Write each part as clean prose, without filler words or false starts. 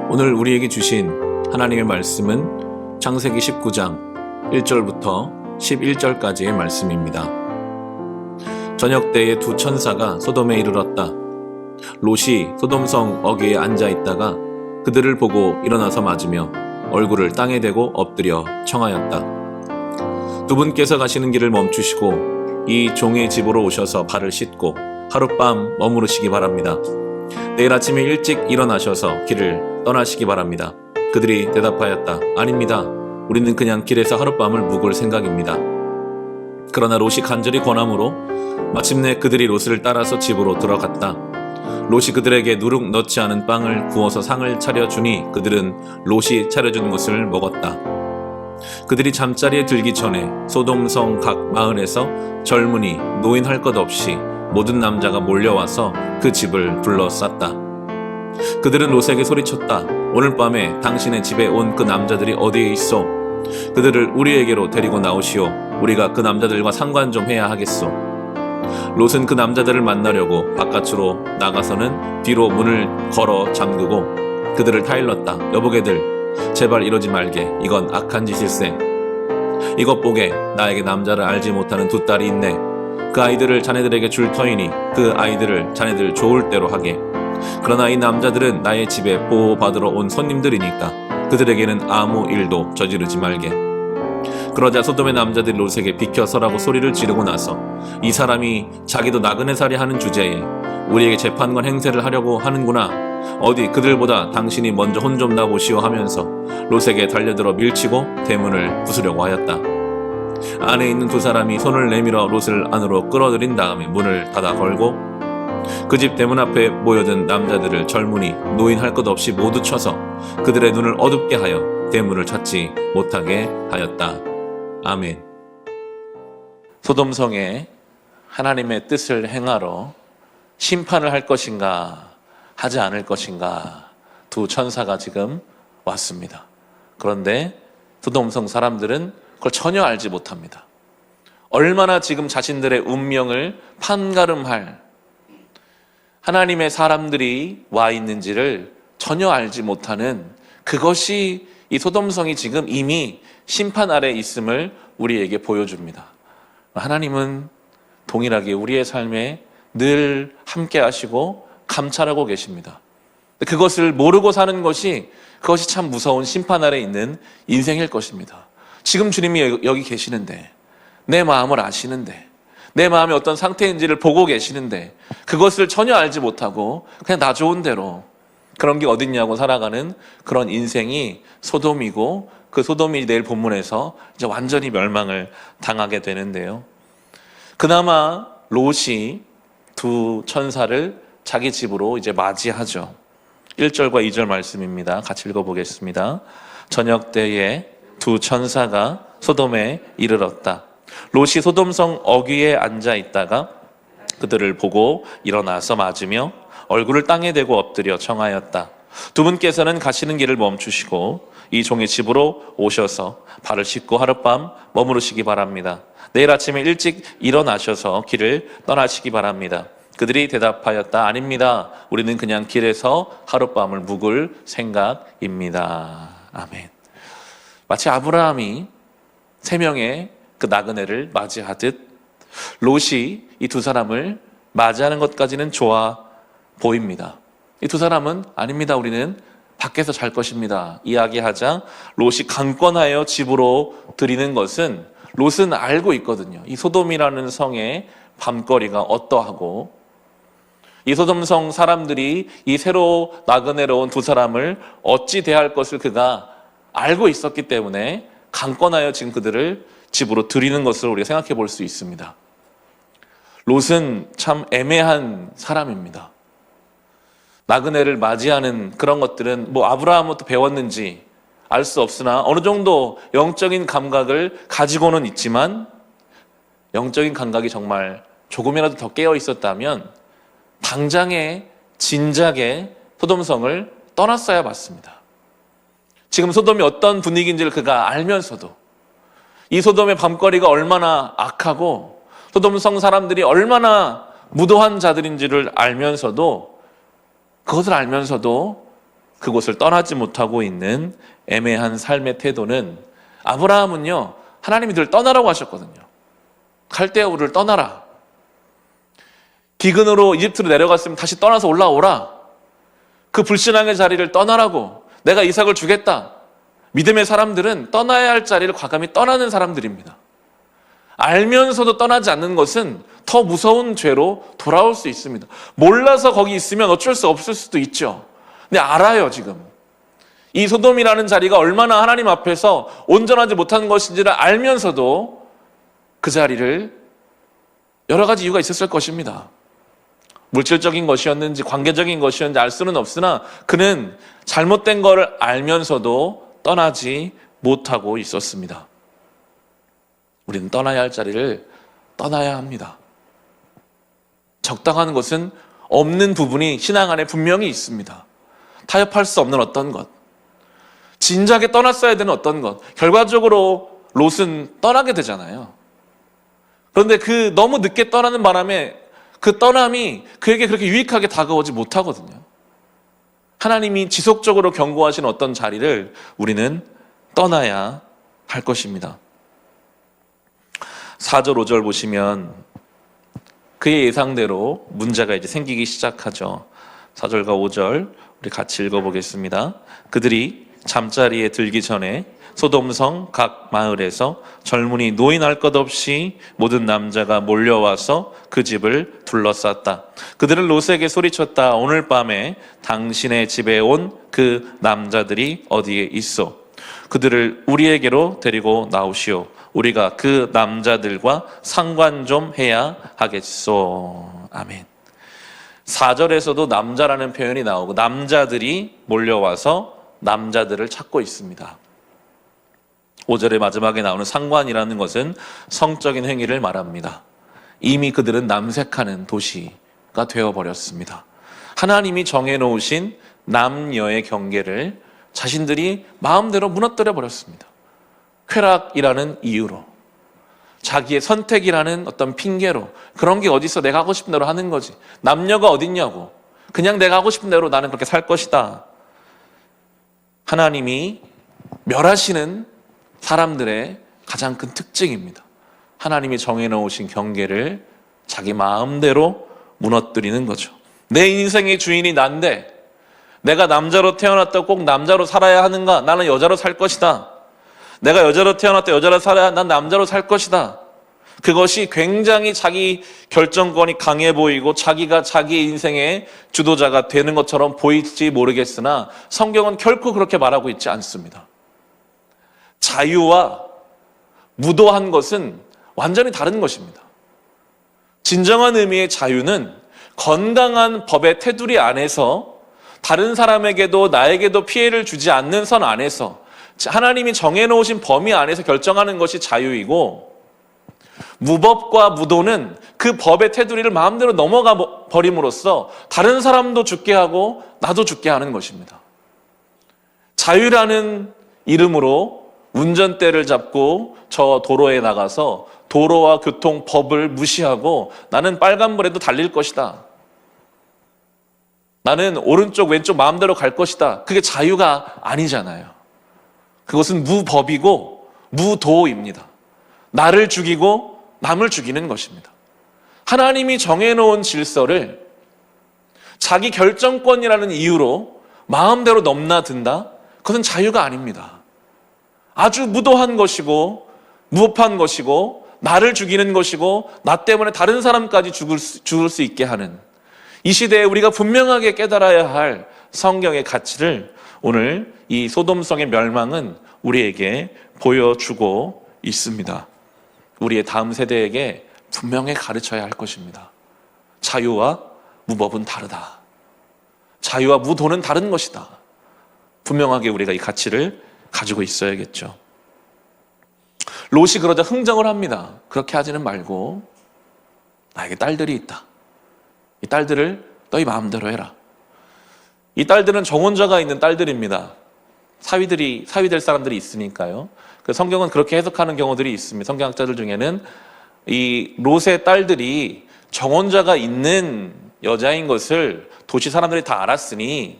오늘 우리에게 주신 하나님의 말씀은 창세기 19장 1절부터 11절까지의 말씀입니다. 저녁 때에 두 천사가 소돔에 이르렀다. 롯이 소돔성 어귀에 앉아 있다가 그들을 보고 일어나서 맞으며 얼굴을 땅에 대고 엎드려 청하였다. 두 분께서 가시는 길을 멈추시고 이 종의 집으로 오셔서 발을 씻고 하룻밤 머무르시기 바랍니다. 내일 아침에 일찍 일어나셔서 길을 떠나시기 바랍니다. 그들이 대답하였다. 아닙니다. 우리는 그냥 길에서 하룻밤을 묵을 생각입니다. 그러나 롯이 간절히 권함으로 마침내 그들이 롯을 따라서 집으로 들어갔다. 롯이 그들에게 누룩 넣지 않은 빵을 구워서 상을 차려주니 그들은 롯이 차려준 것을 먹었다. 그들이 잠자리에 들기 전에 소돔성 각 마을에서 젊은이, 노인 할 것 없이 모든 남자가 몰려와서 그 집을 둘러쌌다. 그들은 롯에게 소리쳤다. 오늘 밤에 당신의 집에 온 그 남자들이 어디에 있어? 그들을 우리에게로 데리고 나오시오. 우리가 그 남자들과 상관 좀 해야 하겠소. 롯은 그 남자들을 만나려고 바깥으로 나가서는 뒤로 문을 걸어 잠그고 그들을 타일렀다. 여보게들, 제발 이러지 말게. 이건 악한 짓일세. 이것 보게, 나에게 남자를 알지 못하는 두 딸이 있네. 그 아이들을 자네들에게 줄 터이니 그 아이들을 자네들 좋을 대로 하게. 그러나 이 남자들은 나의 집에 보호받으러 온 손님들이니까 그들에게는 아무 일도 저지르지 말게. 그러자 소돔의 남자들이 롯에게 비켜서라고 소리를 지르고 나서 이 사람이 자기도 나그네 살이 하는 주제에 우리에게 재판관 행세를 하려고 하는구나. 어디 그들보다 당신이 먼저 혼 좀 나보시오 하면서 롯에게 달려들어 밀치고 대문을 부수려고 하였다. 안에 있는 두 사람이 손을 내밀어 롯을 안으로 끌어들인 다음에 문을 닫아 걸고 그 집 대문 앞에 모여든 남자들을 젊은이, 노인 할 것 없이 모두 쳐서 그들의 눈을 어둡게 하여 대문을 찾지 못하게 하였다. 아멘. 소돔성에 하나님의 뜻을 행하러 심판을 할 것인가 하지 않을 것인가 두 천사가 지금 왔습니다. 그런데 소돔성 사람들은 그걸 전혀 알지 못합니다. 얼마나 지금 자신들의 운명을 판가름할 하나님의 사람들이 와 있는지를 전혀 알지 못하는 그것이 이 소돔성이 지금 이미 심판 아래 있음을 우리에게 보여줍니다. 하나님은 동일하게 우리의 삶에 늘 함께 하시고 감찰하고 계십니다. 그것을 모르고 사는 것이 그것이 참 무서운 심판 아래 있는 인생일 것입니다. 지금 주님이 여기 계시는데, 내 마음을 아시는데, 내 마음이 어떤 상태인지를 보고 계시는데 그것을 전혀 알지 못하고 그냥 나 좋은 대로 그런 게 어딨냐고 살아가는 그런 인생이 소돔이고, 그 소돔이 내일 본문에서 이제 완전히 멸망을 당하게 되는데요. 그나마 롯이 두 천사를 자기 집으로 이제 맞이하죠. 1절과 2절 말씀입니다. 같이 읽어보겠습니다. 저녁 때에 두 천사가 소돔에 이르렀다. 롯이 소돔성 어귀에 앉아 있다가 그들을 보고 일어나서 맞으며 얼굴을 땅에 대고 엎드려 청하였다. 두 분께서는 가시는 길을 멈추시고 이 종의 집으로 오셔서 발을 씻고 하룻밤 머무르시기 바랍니다. 내일 아침에 일찍 일어나셔서 길을 떠나시기 바랍니다. 그들이 대답하였다. 아닙니다. 우리는 그냥 길에서 하룻밤을 묵을 생각입니다. 아멘. 마치 아브라함이 세 명의 그 나그네를 맞이하듯 롯이 이 두 사람을 맞이하는 것까지는 좋아 보입니다. 이 두 사람은 아닙니다. 우리는 밖에서 잘 것입니다. 이야기하자 롯이 강권하여 집으로 들이는 것은 롯은 알고 있거든요. 이 소돔이라는 성의 밤거리가 어떠하고 이 소돔성 사람들이 이 새로 나그네로 온 두 사람을 어찌 대할 것을 그가 알고 있었기 때문에 강권하여 지금 그들을 집으로 들이는 것을 우리가 생각해 볼 수 있습니다. 롯은 참 애매한 사람입니다. 나그네를 맞이하는 그런 것들은 뭐 아브라함부터 배웠는지 알 수 없으나 어느 정도 영적인 감각을 가지고는 있지만 영적인 감각이 정말 조금이라도 더 깨어 있었다면 당장에 진작에 소돔성을 떠났어야 맞습니다. 지금 소돔이 어떤 분위기인지를 그가 알면서도 이 소돔의 밤거리가 얼마나 악하고 소돔성 사람들이 얼마나 무도한 자들인지를 알면서도 그것을 알면서도 그곳을 떠나지 못하고 있는 애매한 삶의 태도는, 아브라함은요, 하나님이 늘 떠나라고 하셨거든요. 갈대아 우르를 떠나라. 기근으로 이집트로 내려갔으면 다시 떠나서 올라오라. 그 불신앙의 자리를 떠나라고. 내가 이삭을 주겠다. 믿음의 사람들은 떠나야 할 자리를 과감히 떠나는 사람들입니다. 알면서도 떠나지 않는 것은 더 무서운 죄로 돌아올 수 있습니다. 몰라서 거기 있으면 어쩔 수 없을 수도 있죠. 근데 알아요, 지금. 이 소돔이라는 자리가 얼마나 하나님 앞에서 온전하지 못한 것인지를 알면서도 그 자리를, 여러 가지 이유가 있었을 것입니다. 물질적인 것이었는지 관계적인 것이었는지 알 수는 없으나 그는 잘못된 것을 알면서도 떠나지 못하고 있었습니다. 우리는 떠나야 할 자리를 떠나야 합니다. 적당한 것은 없는 부분이 신앙 안에 분명히 있습니다. 타협할 수 없는 어떤 것, 진작에 떠났어야 되는 어떤 것, 결과적으로 롯은 떠나게 되잖아요. 그런데 그 너무 늦게 떠나는 바람에 그 떠남이 그에게 그렇게 유익하게 다가오지 못하거든요. 하나님이 지속적으로 경고하신 어떤 자리를 우리는 떠나야 할 것입니다. 4절 5절 보시면 그의 예상대로 문제가 이제 생기기 시작하죠. 4절과 5절 우리 같이 읽어보겠습니다. 그들이 잠자리에 들기 전에 소돔성 각 마을에서 젊은이 노인할 것 없이 모든 남자가 몰려와서 그 집을 둘러쌌다. 그들은 롯에게 소리쳤다. 오늘 밤에 당신의 집에 온 그 남자들이 어디에 있어? 그들을 우리에게로 데리고 나오시오. 우리가 그 남자들과 상관 좀 해야 하겠소. 아멘. 4절에서도 남자라는 표현이 나오고 남자들이 몰려와서 남자들을 찾고 있습니다. 5절의 마지막에 나오는 상관이라는 것은 성적인 행위를 말합니다. 이미 그들은 남색하는 도시가 되어버렸습니다. 하나님이 정해놓으신 남녀의 경계를 자신들이 마음대로 무너뜨려 버렸습니다. 쾌락이라는 이유로, 자기의 선택이라는 어떤 핑계로, 그런 게 어딨어, 내가 하고 싶은 대로 하는 거지, 남녀가 어딨냐고, 그냥 내가 하고 싶은 대로 나는 그렇게 살 것이다. 하나님이 멸하시는 사람들의 가장 큰 특징입니다. 하나님이 정해놓으신 경계를 자기 마음대로 무너뜨리는 거죠. 내 인생의 주인이 난데 내가 남자로 태어났다고 꼭 남자로 살아야 하는가? 나는 여자로 살 것이다. 내가 여자로 태어났다 여자로 살아야, 난 남자로 살 것이다. 그것이 굉장히 자기 결정권이 강해 보이고 자기가 자기 인생의 주도자가 되는 것처럼 보일지 모르겠으나 성경은 결코 그렇게 말하고 있지 않습니다. 자유와 무도한 것은 완전히 다른 것입니다. 진정한 의미의 자유는 건강한 법의 테두리 안에서 다른 사람에게도 나에게도 피해를 주지 않는 선 안에서 하나님이 정해놓으신 범위 안에서 결정하는 것이 자유이고, 무법과 무도는 그 법의 테두리를 마음대로 넘어가 버림으로써 다른 사람도 죽게 하고 나도 죽게 하는 것입니다. 자유라는 이름으로 운전대를 잡고 저 도로에 나가서 도로와 교통법을 무시하고 나는 빨간불에도 달릴 것이다, 나는 오른쪽 왼쪽 마음대로 갈 것이다, 그게 자유가 아니잖아요. 그것은 무법이고 무도입니다. 나를 죽이고 남을 죽이는 것입니다. 하나님이 정해놓은 질서를 자기 결정권이라는 이유로 마음대로 넘나든다? 그것은 자유가 아닙니다. 아주 무도한 것이고 무법한 것이고 나를 죽이는 것이고 나 때문에 다른 사람까지 죽을 수 있게 하는, 이 시대에 우리가 분명하게 깨달아야 할 성경의 가치를 오늘 이 소돔성의 멸망은 우리에게 보여주고 있습니다. 우리의 다음 세대에게 분명히 가르쳐야 할 것입니다. 자유와 무법은 다르다. 자유와 무도는 다른 것이다. 분명하게 우리가 이 가치를 가지고 있어야겠죠. 롯이 그러자 흥정을 합니다. 그렇게 하지는 말고 나에게 딸들이 있다. 이 딸들을 너희 마음대로 해라. 이 딸들은 정혼자가 있는 딸들입니다. 사위될 사람들이 있으니까요. 그 성경은 그렇게 해석하는 경우들이 있습니다. 성경학자들 중에는 이 롯의 딸들이 정혼자가 있는 여자인 것을 도시 사람들이 다 알았으니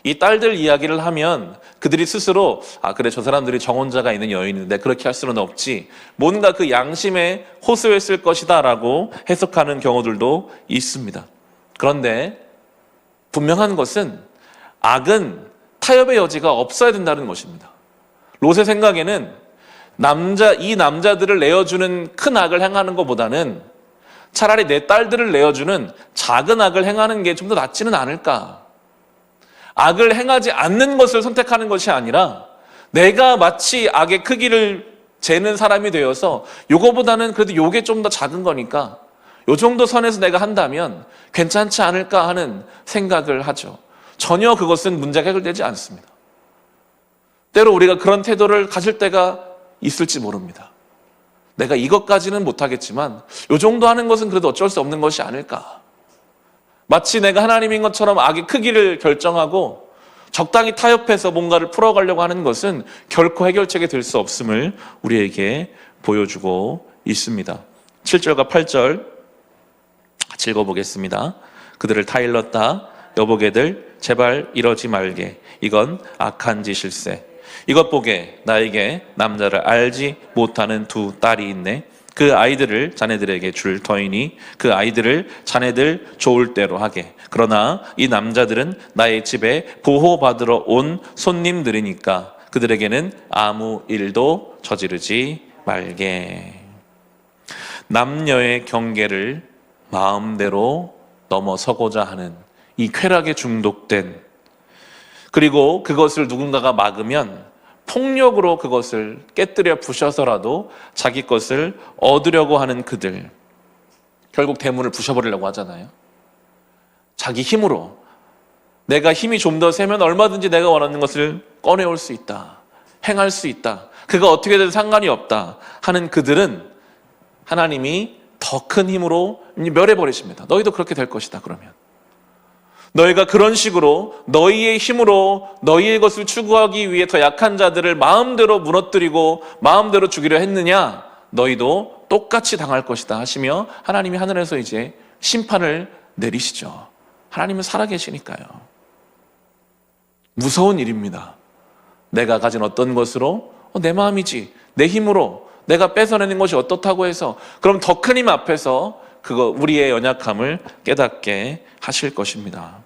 이 딸들 이야기를 하면 그들이 스스로 그래 저 사람들이 정혼자가 있는 여인인데 그렇게 할 수는 없지, 뭔가 그 양심에 호소했을 것이다 라고 해석하는 경우들도 있습니다. 그런데 분명한 것은 악은 타협의 여지가 없어야 된다는 것입니다. 롯의 생각에는 이 남자들을 내어주는 큰 악을 행하는 것보다는 차라리 내 딸들을 내어주는 작은 악을 행하는 게 좀 더 낫지는 않을까. 악을 행하지 않는 것을 선택하는 것이 아니라 내가 마치 악의 크기를 재는 사람이 되어서 요거보다는 그래도 요게 좀 더 작은 거니까 요 정도 선에서 내가 한다면 괜찮지 않을까 하는 생각을 하죠. 전혀 그것은 문제가 해결되지 않습니다. 때로 우리가 그런 태도를 가질 때가 있을지 모릅니다. 내가 이것까지는 못하겠지만 요 정도 하는 것은 그래도 어쩔 수 없는 것이 아닐까. 마치 내가 하나님인 것처럼 악의 크기를 결정하고 적당히 타협해서 뭔가를 풀어가려고 하는 것은 결코 해결책이 될 수 없음을 우리에게 보여주고 있습니다. 7절과 8절 같이 읽어보겠습니다. 그들을 다 일렀다. 여보게들 제발 이러지 말게. 이건 악한 짓일세. 이것 보게 나에게 남자를 알지 못하는 두 딸이 있네. 그 아이들을 자네들에게 줄 터이니 그 아이들을 자네들 좋을 대로 하게. 그러나 이 남자들은 나의 집에 보호받으러 온 손님들이니까 그들에게는 아무 일도 저지르지 말게. 남녀의 경계를 마음대로 넘어서고자 하는 이 쾌락에 중독된, 그리고 그것을 누군가가 막으면 폭력으로 그것을 깨뜨려 부셔서라도 자기 것을 얻으려고 하는 그들, 결국 대문을 부셔버리려고 하잖아요. 자기 힘으로, 내가 힘이 좀 더 세면 얼마든지 내가 원하는 것을 꺼내올 수 있다, 행할 수 있다, 그가 어떻게든 상관이 없다 하는 그들은 하나님이 더 큰 힘으로 멸해버리십니다. 너희도 그렇게 될 것이다. 그러면 너희가 그런 식으로 너희의 힘으로 너희의 것을 추구하기 위해 더 약한 자들을 마음대로 무너뜨리고 마음대로 죽이려 했느냐, 너희도 똑같이 당할 것이다 하시며 하나님이 하늘에서 이제 심판을 내리시죠. 하나님은 살아계시니까요. 무서운 일입니다. 내가 가진 어떤 것으로 내 마음이지, 내 힘으로 내가 뺏어내는 것이 어떻다고 해서, 그럼 더 큰 힘 앞에서 그거 우리의 연약함을 깨닫게 하실 것입니다.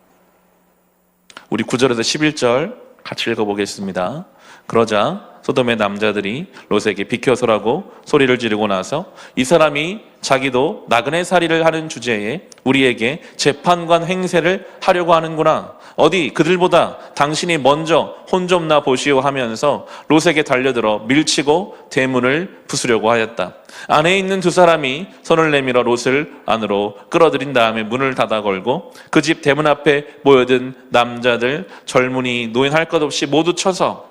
우리 9절에서 11절 같이 읽어보겠습니다. 그러자 소돔의 남자들이 롯에게 비켜서라고 소리를 지르고 나서 이 사람이 자기도 나그네 살이를 하는 주제에 우리에게 재판관 행세를 하려고 하는구나. 어디 그들보다 당신이 먼저 혼 좀 나 보시오 하면서 롯에게 달려들어 밀치고 대문을 부수려고 하였다. 안에 있는 두 사람이 손을 내밀어 롯을 안으로 끌어들인 다음에 문을 닫아 걸고 그 집 대문 앞에 모여든 남자들, 젊은이, 노인 할 것 없이 모두 쳐서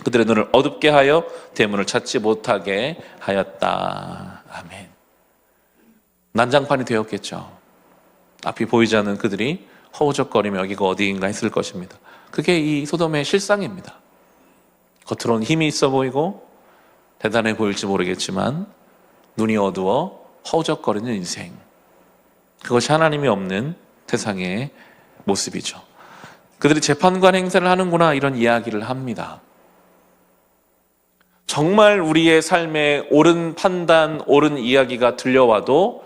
그들의 눈을 어둡게 하여 대문을 찾지 못하게 하였다. 아멘. 난장판이 되었겠죠. 앞이 보이지 않는 그들이 허우적거리며 여기가 어디인가 했을 것입니다. 그게 이 소돔의 실상입니다. 겉으로는 힘이 있어 보이고 대단해 보일지 모르겠지만 눈이 어두워 허우적거리는 인생, 그것이 하나님이 없는 세상의 모습이죠. 그들이 재판관 행세를 하는구나, 이런 이야기를 합니다. 정말 우리의 삶에 옳은 판단, 옳은 이야기가 들려와도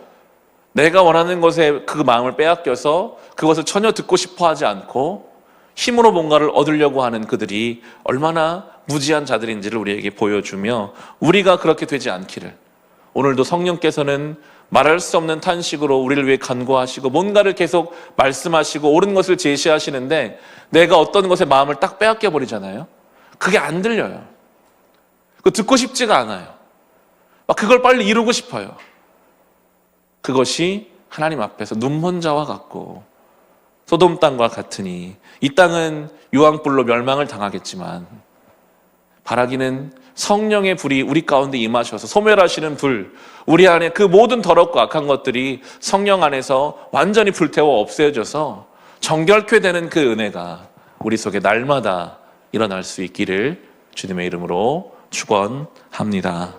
내가 원하는 것에 그 마음을 빼앗겨서 그것을 전혀 듣고 싶어 하지 않고 힘으로 뭔가를 얻으려고 하는 그들이 얼마나 무지한 자들인지를 우리에게 보여주며, 우리가 그렇게 되지 않기를 오늘도 성령께서는 말할 수 없는 탄식으로 우리를 위해 간구하시고 뭔가를 계속 말씀하시고 옳은 것을 제시하시는데 내가 어떤 것에 마음을 딱 빼앗겨 버리잖아요. 그게 안 들려요. 듣고 싶지가 않아요. 그걸 빨리 이루고 싶어요. 그것이 하나님 앞에서 눈먼 자와 같고 소돔 땅과 같으니 이 땅은 유황불로 멸망을 당하겠지만 바라기는 성령의 불이 우리 가운데 임하셔서 소멸하시는 불, 우리 안에 그 모든 더럽고 악한 것들이 성령 안에서 완전히 불태워 없애져서 정결케 되는 그 은혜가 우리 속에 날마다 일어날 수 있기를 주님의 이름으로 축원합니다.